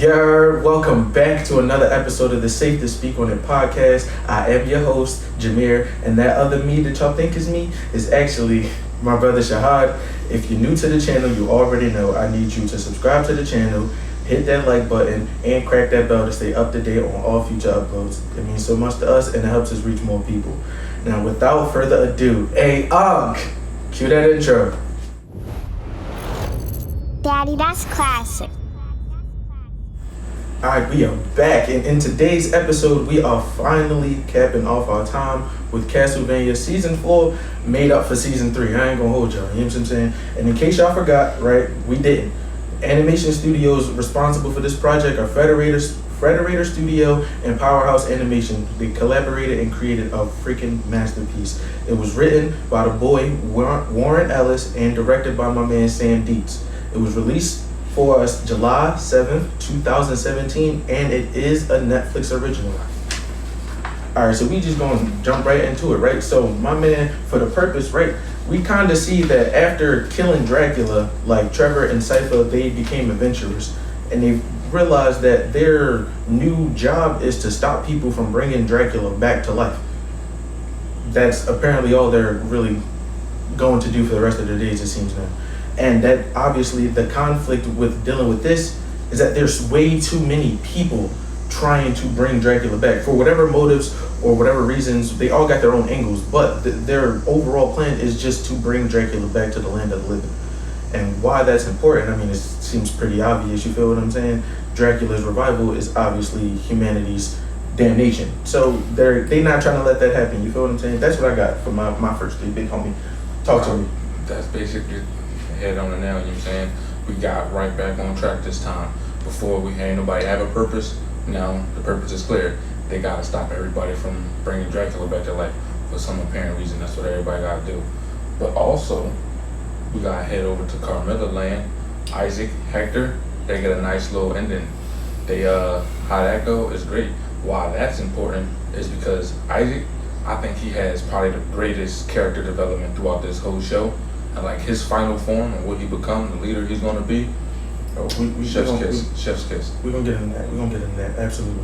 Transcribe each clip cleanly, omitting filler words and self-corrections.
Welcome back to another episode of the Safe to Speak on It podcast. I am your host, Jameer, and that other me that y'all think is me is actually my brother Shahad. If you're new to the channel, you already know I need you to subscribe to the channel, hit that like button, and crack that bell to stay up to date on all future uploads. It means so much to us, and it helps us reach more people. Now, without further ado, cue that intro. Daddy, that's classic. Alright, we are back, and in today's episode, we are finally capping off our time with Castlevania Season 4, made up for Season 3. I ain't gonna hold y'all, you know what I'm saying? And in case y'all forgot, right, we didn't. Animation studios responsible for this project are Frederator Studio and Powerhouse Animation. They collaborated and created a freaking masterpiece. It was written by the boy Warren Ellis and directed by my man Sam Dietz. It was released for us July 7th, 2017, and it is a Netflix original. Alright, so we just gonna jump right into it, right? So my man, for the purpose, right, we kind of see that after killing Dracula, like Trevor and Cypher, they became adventurers, and they realized that their new job is to stop people from bringing Dracula back to life. That's apparently all they're really going to do for the rest of their days, it seems now. And that obviously the conflict with dealing with this is that there's way too many people trying to bring Dracula back for whatever motives or whatever reasons. They all got their own angles, but their overall plan is just to bring Dracula back to the land of the living. And why that's important, I mean, it seems pretty obvious, you feel what I'm saying? Dracula's revival is obviously humanity's damnation. So they're not trying to let that happen, you feel what I'm saying? That's what I got for my first three. Big homie, talk to me. That's basically head on the nail, you know what I'm saying? We got right back on track this time. Before we had nobody have a purpose, now the purpose is clear. They gotta stop everybody from bringing Dracula back to life for some apparent reason. That's what everybody gotta do. But also, we gotta head over to Carmilla land. Isaac, Hector, they get a nice little ending. They how that go is great. Why that's important is because Isaac, I think he has probably the greatest character development throughout this whole show. And like his final form and what he become, the leader he's gonna be. Chef's kiss. We're gonna get into that, absolutely.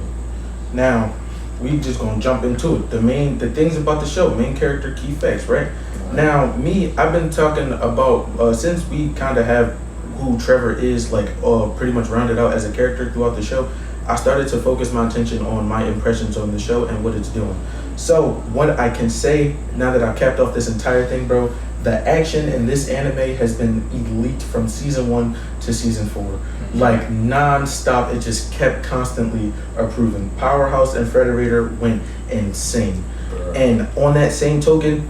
Now, we just gonna jump into it. The things about the show, main character, key facts, right? Now, I've been talking about, since we kind of have who Trevor is, like, pretty much rounded out as a character throughout the show, I started to focus my attention on my impressions on the show and what it's doing. So, what I can say, now that I've capped off this entire thing, bro, the action in this anime has been elite from season 1 to season 4. Like non-stop, it just kept constantly improving. Powerhouse and Frederator went insane. And on that same token,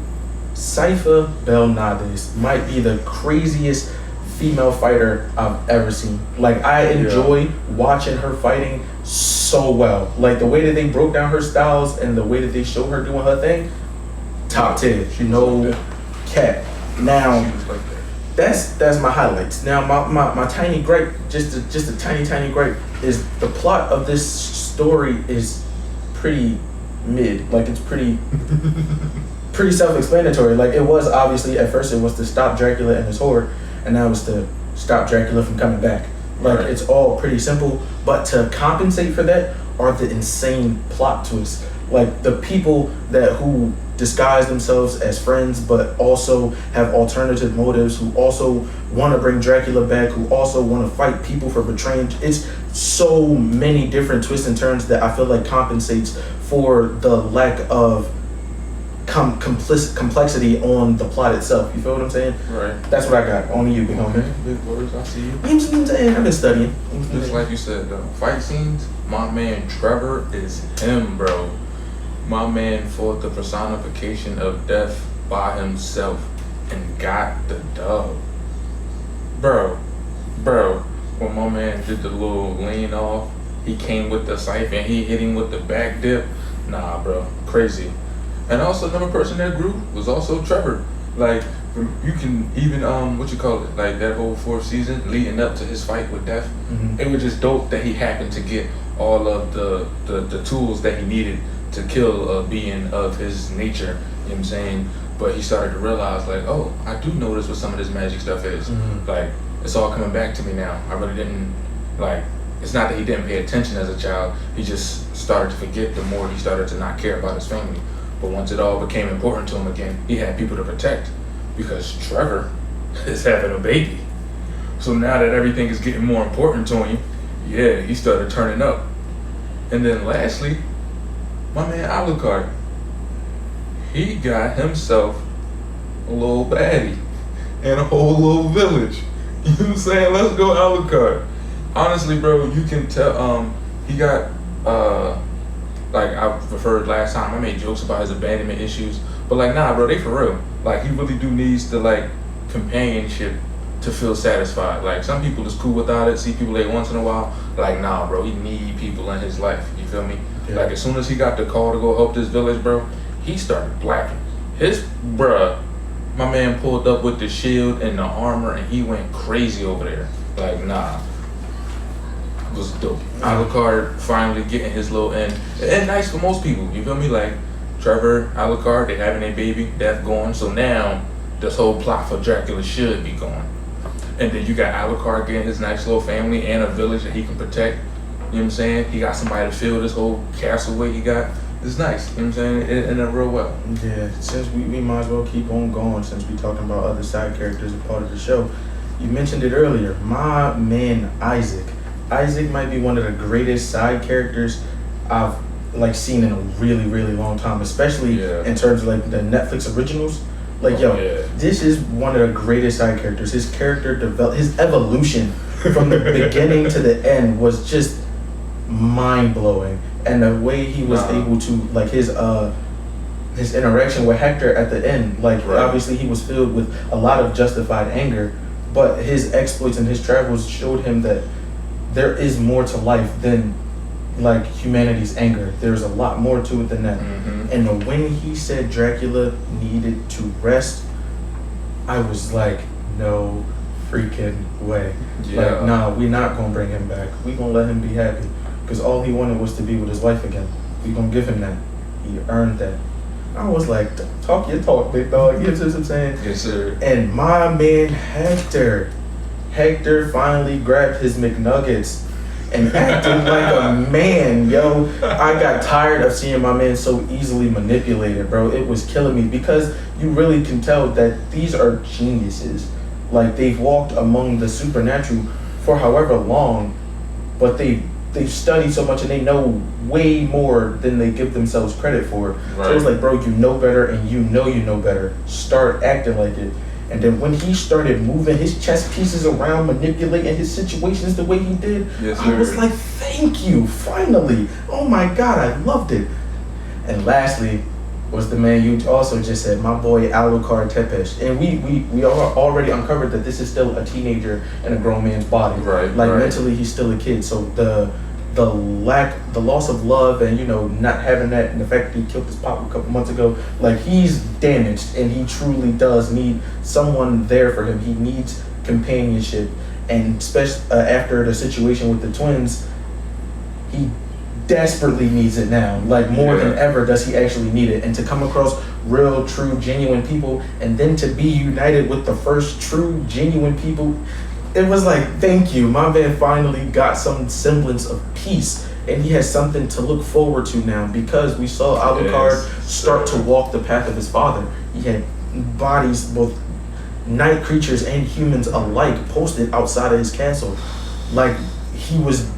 Cypher Belnades might be the craziest female fighter I've ever seen. Like, I enjoy watching her fighting so well. Like, the way that they broke down her styles and the way that they show her doing her thing, top 10. No cap. Now, that's my highlights. Now, my tiny gripe, just a tiny gripe, is the plot of this story is pretty mid. Like, it's pretty self-explanatory. Like, it was obviously, at first it was to stop Dracula and his horde, and now it's to stop Dracula from coming back. Like, It's all pretty simple, but to compensate for that are the insane plot twists. Like, the people who disguise themselves as friends but also have alternative motives, who also want to bring Dracula back, who also want to fight people for betraying. It's so many different twists and turns that I feel like compensates for the lack of complexity on the plot itself. You feel what I'm saying? Right. That's what I got. Only you, big homie. Big words, I see you. You know what I'm saying? I've been studying. Just like you said, though, fight scenes, my man Trevor is him, bro. My man fought the personification of death by himself and got the dub. Bro, when my man did the little lean off, he came with the scythe and he hit him with the back dip. Nah, bro, crazy. And also another person that grew was also Trevor. Like, you can even, like that whole 4th season leading up to his fight with Death, it was just dope that he happened to get all of the tools that he needed to kill a being of his nature, you know what I'm saying? But he started to realize, like, oh, I do notice what some of this magic stuff is. Like, it's all coming back to me now. I really didn't, like, it's not that he didn't pay attention as a child. He just started to forget the more he started to not care about his family. But once it all became important to him again, he had people to protect because Trevor is having a baby. So now that everything is getting more important to him, yeah, he started turning up. And then lastly, my man Alucard, he got himself a little baddie and a whole little village. You know what I'm saying? Let's go Alucard. Honestly, bro, you can tell he got like I referred last time, I made jokes about his abandonment issues, but like nah bro, they for real. Like he really do needs the like companionship to feel satisfied. Like some people is cool without it, see people like once in a while. Like nah bro, he need people in his life. You feel me? Yeah. Like as soon as he got the call to go help this village, bro, he started blacking. My man pulled up with the shield and the armor and he went crazy over there. Like nah. It was dope. Alucard finally getting his little end. And nice for most people, you feel me? Like Trevor, Alucard, they having a baby, death going. So now this whole plot for Dracula should be going. And then you got Alucard getting his nice little family and a village that he can protect. You know what I'm saying? He got somebody to fill this whole castle weight he got. It's nice, you know what I'm saying? In a real well. Yeah, since we might as well keep on going since we talking about other side characters a part of the show. You mentioned it earlier, my man Isaac. Isaac might be one of the greatest side characters I've like seen in a really, really long time, especially in terms of like the Netflix originals. Like this is one of the greatest side characters. His character his evolution from the beginning to the end was just mind blowing, and the way he was able to like his interaction with Hector at the end, like obviously he was filled with a lot of justified anger, but his exploits and his travels showed him that there is more to life than like humanity's anger. There's a lot more to it than that. Mm-hmm. And when he said Dracula needed to rest, I was like, no freaking way. Yeah. Like, nah, we're not gonna bring him back. We gonna let him be happy. Because all he wanted was to be with his wife again. We gonna give him that. He earned that. I was like, talk your talk, big dog. You know what I'm saying? Yes, sir. And my man Hector finally grabbed his McNuggets and acted like a man, yo. I got tired of seeing my man so easily manipulated, bro. It was killing me because you really can tell that these are geniuses. Like they've walked among the supernatural for however long, but they've studied so much and they know way more than they give themselves credit for. Right. So it was like, bro, you know better and you know better. Start acting like it. And then when he started moving his chess pieces around, manipulating his situations the way he did, I was like, thank you, finally. Oh my God, I loved it. And lastly was the man you also just said, my boy Alucard Tepesh. And we already uncovered that this is still a teenager in a grown man's body. Right. Like mentally he's still a kid. So the loss of love and, you know, not having that, and the fact that he killed his pop a couple months ago, like he's damaged and he truly does need someone there for him. He needs companionship, and especially after the situation with the twins, he desperately needs it now. Like more than ever does he actually need it. And to come across real, true, genuine people, and then to be united with the first true, genuine people, it was like, thank you. My man finally got some semblance of peace, and he has something to look forward to now because we saw Alucard start to walk the path of his father. He had bodies, both night creatures and humans alike, posted outside of his castle. Like he was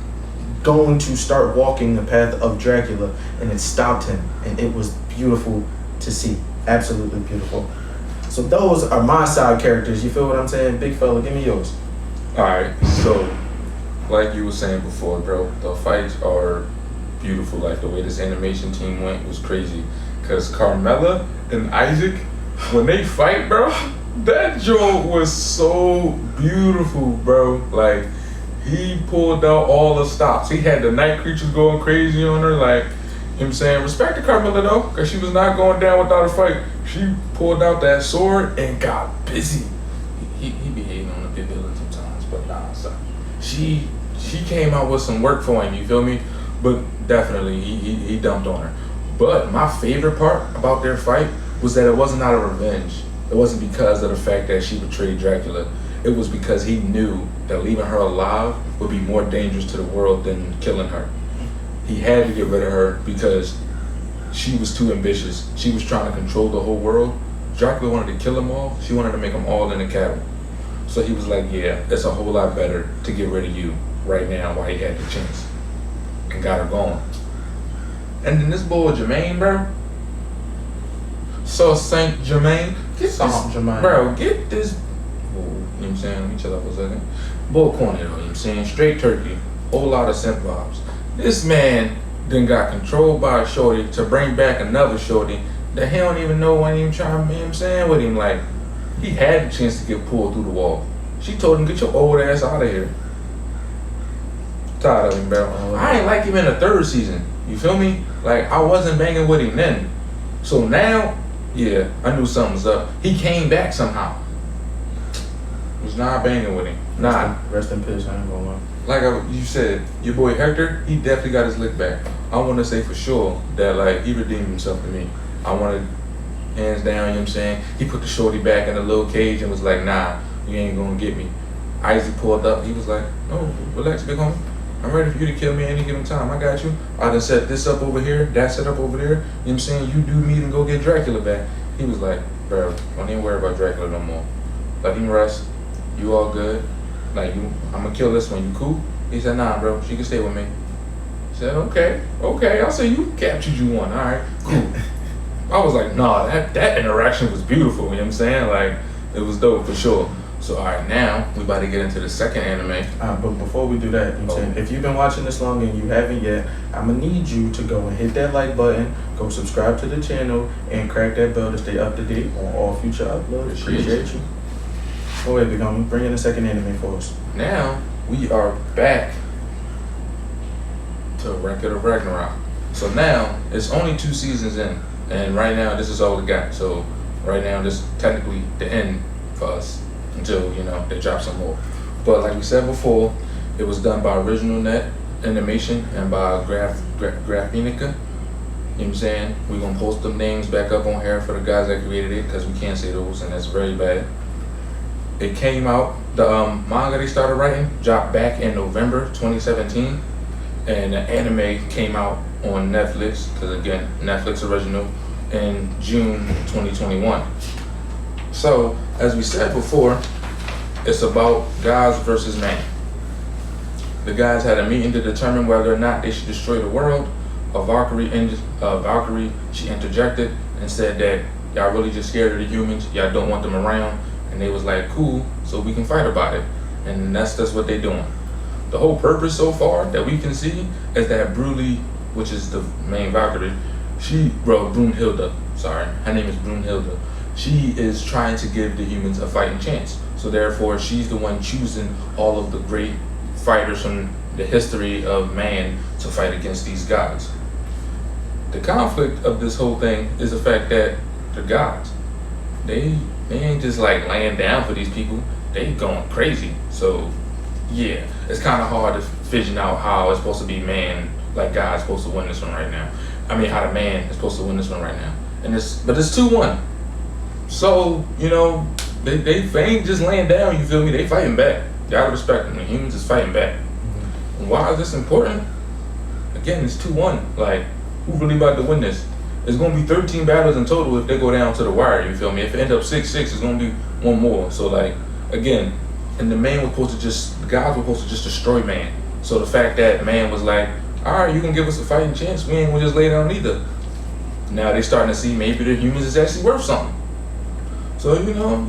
going to start walking the path of Dracula, and it stopped him, and it was beautiful to see. Absolutely beautiful. So those are my side characters. You feel what I'm saying? Big fella, give me yours. Alright, so like you were saying before, bro, the fights are beautiful. Like the way this animation team went was crazy. Cause Carmela and Isaac, when they fight, bro, that joke was so beautiful, bro. Like he pulled out all the stops. He had the night creatures going crazy on her. Like, you know what I'm saying? Respect to Carmela though, cause she was not going down without a fight. She pulled out that sword and got busy. He be hating on the big villain sometimes, but nah, so she came out with some work for him, you feel me? But definitely he dumped on her. But my favorite part about their fight was that it wasn't out of revenge. It wasn't because of the fact that she betrayed Dracula. it was because he knew that leaving her alive would be more dangerous to the world than killing her. He had to get rid of her because she was too ambitious. She was trying to control the whole world. Dracula wanted to kill them all. She wanted to make them all in a cabin. So he was like, yeah, it's a whole lot better to get rid of you right now while he had the chance. And got her gone. And then this boy Jermaine, bro. So Saint Germain, get Saint Germain. Bro, get this. You know what I'm saying? Let me chill out for a second. Bull corny though, you know what I'm saying? Straight turkey. Whole lot of synth vibes. This man then got controlled by a shorty to bring back another shorty that he don't even know when even trying, you know what I'm saying, with him. Like, he had the chance to get pulled through the wall. She told him, get your old ass out of here. Tired of him, bro. I ain't like him in the third season. You feel me? Like, I wasn't banging with him then. So now, yeah, I knew something was up. He came back somehow. Was not banging with him. Nah. Rest in peace, I ain't gonna lie. Like you said, your boy Hector, he definitely got his lick back. I want to say for sure that, like, he redeemed himself to me. I wanted, hands down, you know what I'm saying? He put the shorty back in the little cage and was like, nah, you ain't gonna get me. Isaac pulled up, he was like, no, relax, big homie. I'm ready for you to kill me any given time. I got you. I done set this up over here, that set up over there. You know what I'm saying? You do me and go get Dracula back. He was like, bro, don't even worry about Dracula no more. Let him rest. You all good. Like, I'm gonna kill this one. You cool? He said, nah, bro. She can stay with me. He said, okay. I'll say you captured you one. All right, cool. I was like, nah, that interaction was beautiful. You know what I'm saying? Like, it was dope for sure. So, all right, now we about to get into the second anime. But before we do that, you know what I'm saying, if you've been watching this long and you haven't yet, I'm going to need you to go and hit that like button, go subscribe to the channel, and crack that bell to stay up to date on all future uploads. Appreciate you. Go ahead, big homie. Bring in the second anime for us. Now, we are back to Record of Ragnarok. So now, it's only 2 seasons in, and right now, this is all we got. So, right now, this is technically the end for us. Until, you know, they drop some more. But like we said before, it was done by Original Net Animation and by Graphinica. You know what I'm saying? We're going to post them names back up on here for the guys that created it because we can't say those and that's very bad. It came out, the manga they started writing dropped back in November 2017. And the anime came out on Netflix, because again, Netflix original, in June 2021. So, as we said before, it's about gods versus man. The gods had a meeting to determine whether or not they should destroy the world. Valkyrie, she interjected and said that y'all really just scared of the humans, y'all don't want them around, and they was like, cool, so we can fight about it. And that's what they doing. The whole purpose so far that we can see is that Bruli, which is the main Valkyrie, Brunhilde, sorry, her name is Brunhilde. She is trying to give the humans a fighting chance. So therefore, she's the one choosing all of the great fighters from the history of man to fight against these gods. The conflict of this whole thing is the fact that the gods, they ain't just like laying down for these people. They going crazy. So yeah, it's kind of hard to figure out how it's supposed to be man, like God's supposed to win this one right now. I mean, how the man is supposed to win this one right now. But it's 2-1. So, you know, they ain't just laying down, you feel me? They fighting back. You gotta respect them. The humans is fighting back. And why is this important? Again, it's 2-1. Like, who really about to win this? It's gonna be 13 battles in total if they go down to the wire, you feel me? If it end up 6-6, it's gonna be one more. So like, again, and the gods were supposed to just destroy man. So the fact that man was like, alright, you can give us a fighting chance, we ain't gonna just lay down either. Now they starting to see maybe the humans is actually worth something. So, you know,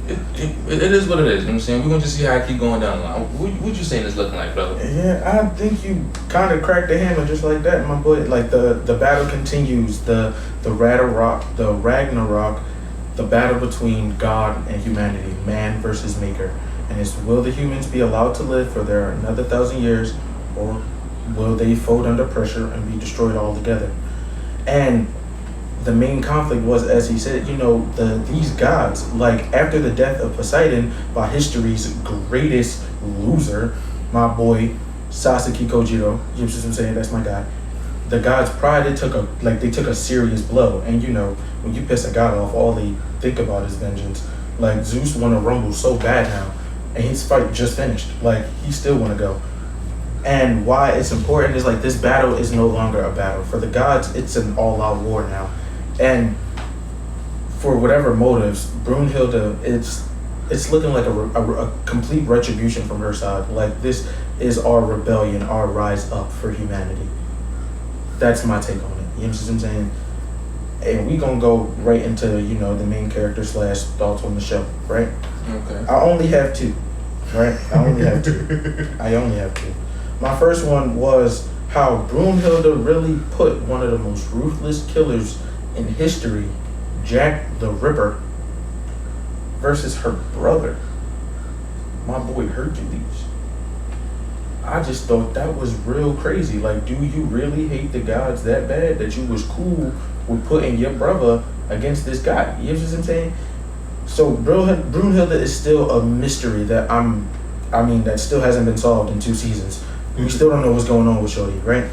it is what it is, you know what I'm saying? We're going to just see how I keep going down the line. What you saying it's looking like, brother? Yeah, I think you kind of cracked the hammer just like that, my boy. Like, the battle continues, the Ragnarok, the battle between God and humanity, man versus maker. And it's, will the humans be allowed to live for their another 1,000 years, or will they fold under pressure and be destroyed altogether? And the main conflict was, as he said, you know, these gods, like after the death of Poseidon by history's greatest loser, my boy Sasuke Kojiro, you know what I'm saying, that's my guy. The gods' pride, they took a serious blow. And you know, when you piss a god off, all they think about is vengeance. Like Zeus want to rumble so bad now, and his fight just finished. Like, he still want to go. And why it's important is, like, this battle is no longer a battle. For the gods, it's an all-out war now. And for whatever motives, Brunhilde, it's looking like a complete retribution from her side. Like, this is our rebellion, our rise up for humanity. That's my take on it. You know what I'm saying? And we gonna go right into, the main character / thoughts on the show, right? Okay. I only have two, right? I only have two. My first one was how Brunhilde really put one of the most ruthless killers in history, Jack the Ripper, versus her brother, my boy Hercules. I just thought that was real crazy. Like, do you really hate the gods that bad that you was cool with putting your brother against this guy? You know what I'm saying? So Brunhilde is still a mystery that that still hasn't been solved in 2 seasons. We still don't know what's going on with Shorty, right?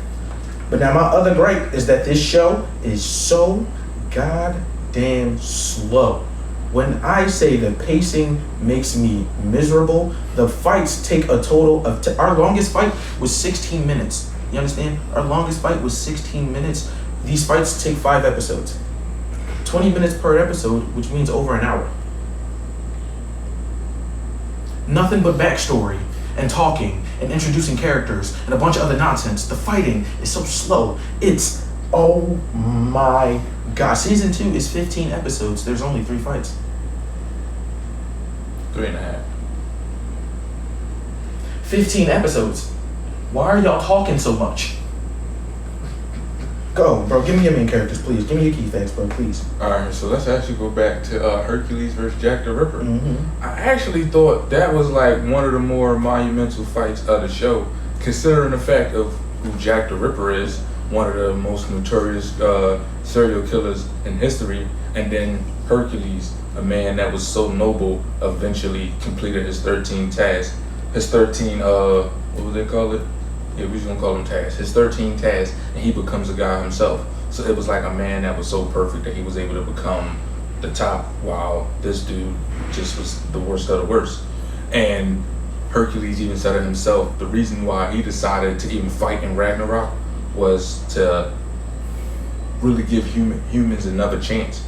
But now my other gripe is that this show is so goddamn slow. When I say the pacing makes me miserable, the fights take a total of... our longest fight was 16 minutes. You understand? Our longest fight was 16 minutes. These fights take 5 episodes. 20 minutes per episode, which means over an hour. Nothing but backstory and talking and introducing characters and a bunch of other nonsense. The fighting is so slow. It's... oh my God. Season 2 is 15 episodes. There's only 3 fights. 3.5. 15 episodes. Why are y'all talking so much? Go, bro. Give me your main characters, please. Give me your key facts, bro, please. Alright, so let's actually go back to Hercules versus Jack the Ripper. Mm-hmm. I actually thought that was like one of the more monumental fights of the show, considering the fact of who Jack the Ripper is, one of the most notorious serial killers in history, and then Hercules, a man that was so noble, eventually completed his 13 tasks. His 13, what would they call it? Yeah, we're just gonna call them tasks. His 13 tasks, and he becomes a god himself. So it was like a man that was so perfect that he was able to become the top, while this dude just was the worst of the worst. And Hercules even said it himself, the reason why he decided to even fight in Ragnarok was to really give humans another chance,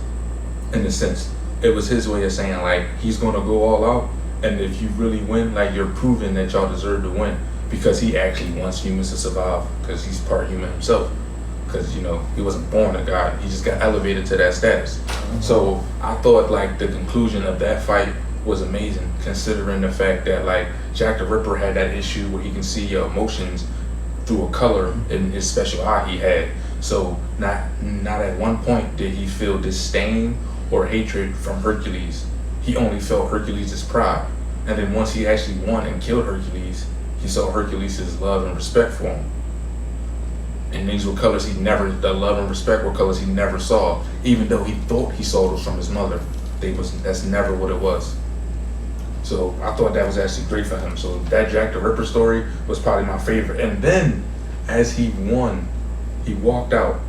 in a sense. It was his way of saying, like, he's gonna go all out, and if you really win, like, you're proving that y'all deserve to win, because he actually wants humans to survive, because he's part human himself. Because, he wasn't born a god, he just got elevated to that status. Mm-hmm. So I thought, like, the conclusion of that fight was amazing, considering the fact that, like, Jack the Ripper had that issue where he can see your emotions through a color in his special eye he had. So not at one point did he feel disdain or hatred from Hercules. He only felt Hercules' pride. And then once he actually won and killed Hercules, he saw Hercules' love and respect for him. And these were colors the love and respect were colors he never saw, even though he thought he saw those from his mother. That's never what it was. So I thought that was actually great for him. So that Jack the Ripper story was probably my favorite. And then as he won, he walked out,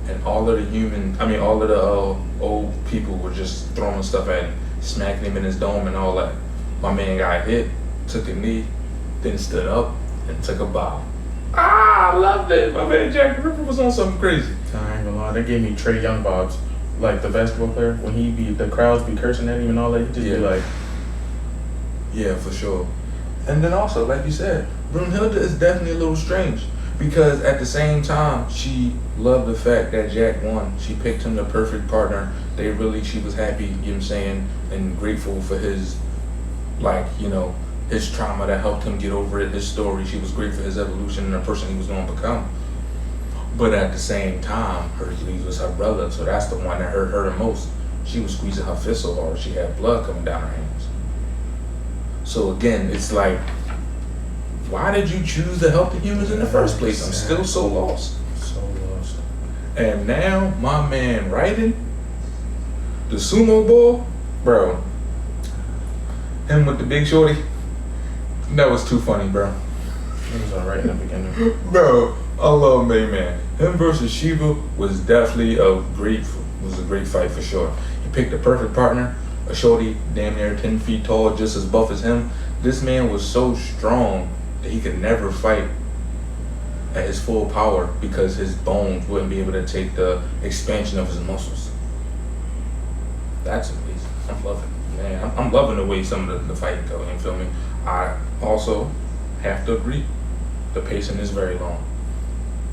and all of the old people were just throwing stuff at him, smacking him in his dome and all that. My man got hit, took a knee, then stood up and took a bow. I loved it. My man Jack the Ripper was on something crazy. I ain't gonna lie, they gave me Trey Young vibes. Like the basketball player, when the crowds be cursing at him and all that, he just be like... Yeah, for sure. And then also, like you said, Brunhilde is definitely a little strange, because at the same time, she loved the fact that Jack won. She picked him the perfect partner. She was happy, and grateful for his, his trauma that helped him get over it, his story. She was grateful for his evolution and the person he was going to become. But at the same time, Hercules was her brother, so that's the one that hurt her the most. She was squeezing her fist so hard, she had blood coming down her hands. So again, it's like, why did you choose to help the humans in the first place? I'm still so lost. So lost. And now, my man Raiden, the sumo ball, bro, him with the big shorty, that was too funny, bro. It was alright in the beginning. Bro, I love main man. Him versus Shiva was definitely a great fight for sure. He picked the perfect partner. a shorty damn near 10 feet tall, just as buff as him. This man was so strong that he could never fight at his full power because his bones wouldn't be able to take the expansion of his muscles. That's amazing. I'm loving it, man. I'm loving the way some of the fighting go. You feel me? I also have to agree, the pacing is very long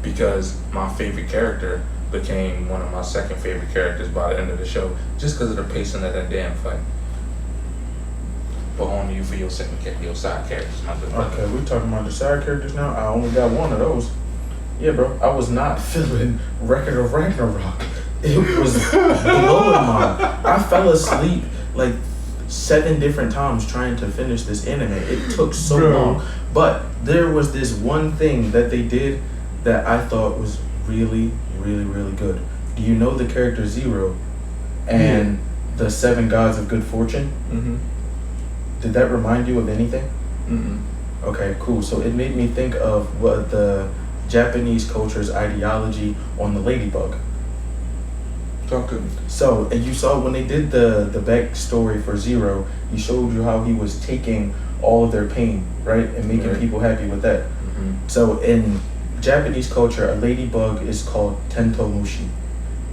because my favorite character became one of my second favorite characters by the end of the show just because of the pacing of that damn fight. But on to you for your your side characters, my good brother. Okay, we talking about the side characters now. I only got one of those. Yeah, bro. I was not feeling Record of Ragnarok. It was blowing my. I fell asleep like 7 different times trying to finish this anime. It took so long. But there was this one thing that they did that I thought was really, really, really good. Do you know the character Zero and the 7 gods of good fortune? Mm-hmm. Did that remind you of anything? Mm-hmm. Okay, cool. So it made me think of what the Japanese culture's ideology on the ladybug. Talk to me. So, and you saw when they did the backstory for Zero, he showed you how he was taking all of their pain, right? And making people happy with that. Mm-hmm. So in Japanese culture, a ladybug is called tentomushi.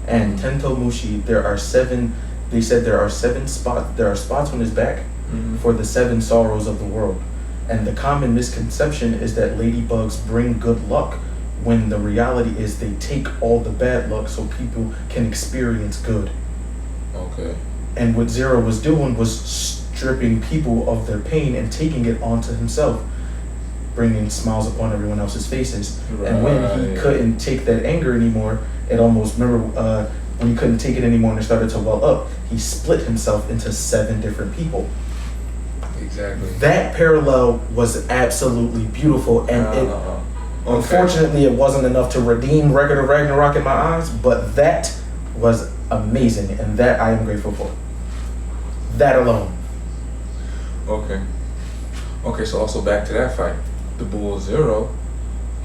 And tentomushi, they said there are 7 spots, there are spots on his back for the 7 sorrows of the world. And the common misconception is that ladybugs bring good luck, when the reality is they take all the bad luck so people can experience good. Okay. And what Zero was doing was stripping people of their pain and taking it onto himself, bringing smiles upon everyone else's faces. Right. And when he couldn't take that anger anymore, it almost, remember when he couldn't take it anymore and it started to well up, he split himself into 7 different people. Exactly. That parallel was absolutely beautiful, and unfortunately it wasn't enough to redeem Record of Ragnarok in my eyes, but that was amazing, and that I am grateful for. That alone. Okay, so also back to that fight. The Bull Zero,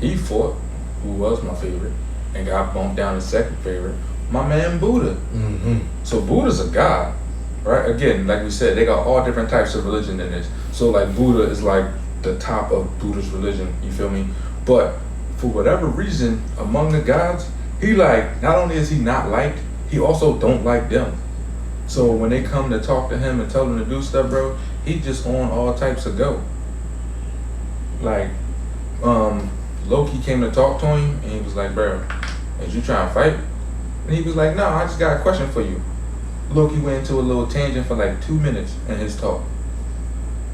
he fought, who was my favorite, and got bumped down to second favorite, my man Buddha. Mm-hmm. So Buddha's a god, right? Again, like we said, they got all different types of religion in this. So like Buddha is like the top of Buddha's religion, you feel me? But for whatever reason, among the gods, he like, not only is he not liked, he also don't like them. So when they come to talk to him and tell him to do stuff, bro, he just on all types of go. Like, Loki came to talk to him and he was like, bro, is you trying to fight? And he was like, no, I just got a question for you. Loki went into a little tangent for like 2 minutes in his talk.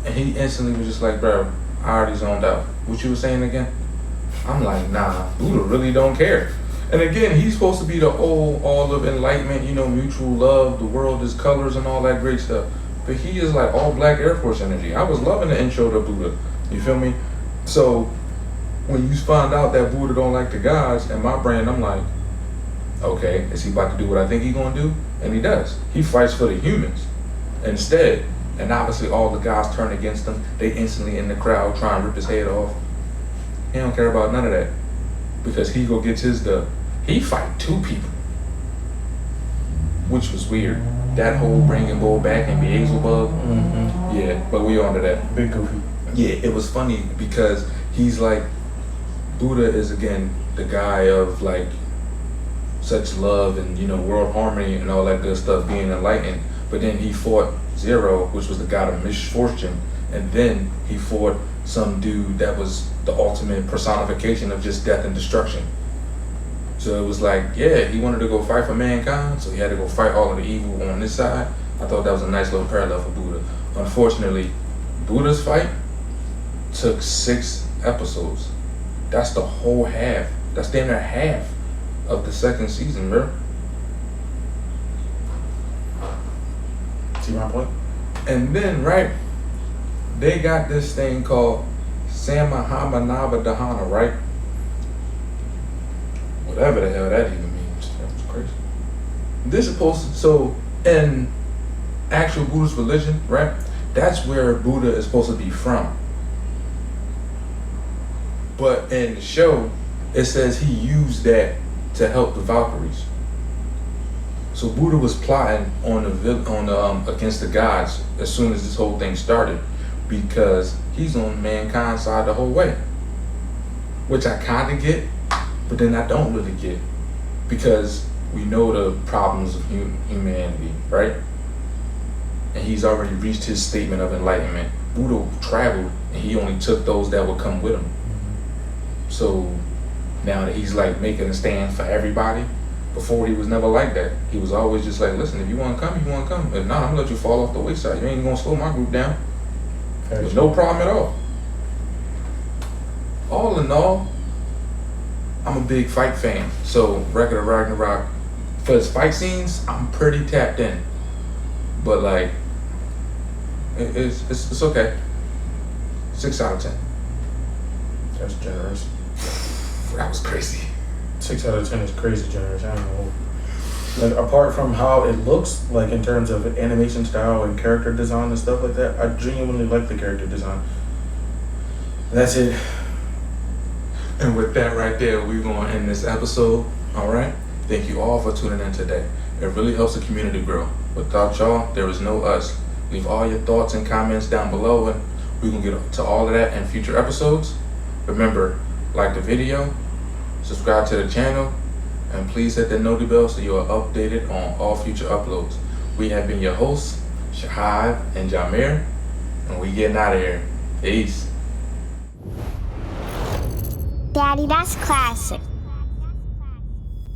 And he instantly was just like, bro, I already zoned out. What you were saying again? I'm like, nah, Buddha really don't care. And again, he's supposed to be the all of enlightenment, mutual love, the world is colors and all that great stuff. But he is like all black Air Force energy. I was loving the intro to Buddha. You feel me? So when you find out that Buddha don't like the gods, in my brain, I'm like, okay, is he about to do what I think he's gonna do? And he does. He fights for the humans instead. And obviously all the gods turn against him. They instantly in the crowd try and rip his head off. He don't care about none of that. Because he go gets his dub. He fight 2 people. Which was weird. That whole bringing Bull back and Beelzebub. Mm-hmm. Yeah, but we on to that. Big goofy. Yeah, it was funny because he's like, Buddha is again the guy of like such love and world harmony and all that good stuff, being enlightened. But then he fought Zero, which was the god of misfortune, and then he fought some dude that was the ultimate personification of just death and destruction. So it was like, yeah, he wanted to go fight for mankind, so he had to go fight all of the evil on this side. I thought that was a nice little parallel for Buddha. Unfortunately, Buddha's fight took 6 episodes. That's the whole half. That's damn near half of the second season, bro. See my point? And then, right, they got this thing called Samahamanava Dahana, right? Whatever the hell that even means. That was crazy. This is supposed to, so in actual Buddhist religion, right, that's where Buddha is supposed to be from. But in the show, it says he used that to help the Valkyries. So Buddha was plotting on the against the gods as soon as this whole thing started, because he's on mankind's side the whole way, which I kind of get, but then I don't really get, because we know the problems of humanity, right? And he's already reached his statement of enlightenment. Buddha traveled, and he only took those that would come with him. So now that he's like making a stand for everybody, before he was never like that. He was always just like, listen, if you want to come, you want to come. If not, I'm going to let you fall off the wayside. You ain't going to slow my group down. There's no problem at all. All in all, I'm a big fight fan. So Record of Ragnarok, for his fight scenes, I'm pretty tapped in. But like, it's okay. 6 out of 10. That's generous. That was crazy. 6 out of 10 is crazy generous. I don't know. Like, apart from how it looks, like in terms of animation style and character design and stuff like that, I genuinely like the character design. That's it. And with that right there, we're going to end this episode. All right? Thank you all for tuning in today. It really helps the community grow. Without y'all, there is no us. Leave all your thoughts and comments down below, and we can get to all of that in future episodes. Remember, like the video, subscribe to the channel, and please hit the noti bell so you are updated on all future uploads. We have been your hosts, Shahab and Jameer, and we getting out of here. Peace. Daddy, that's classic.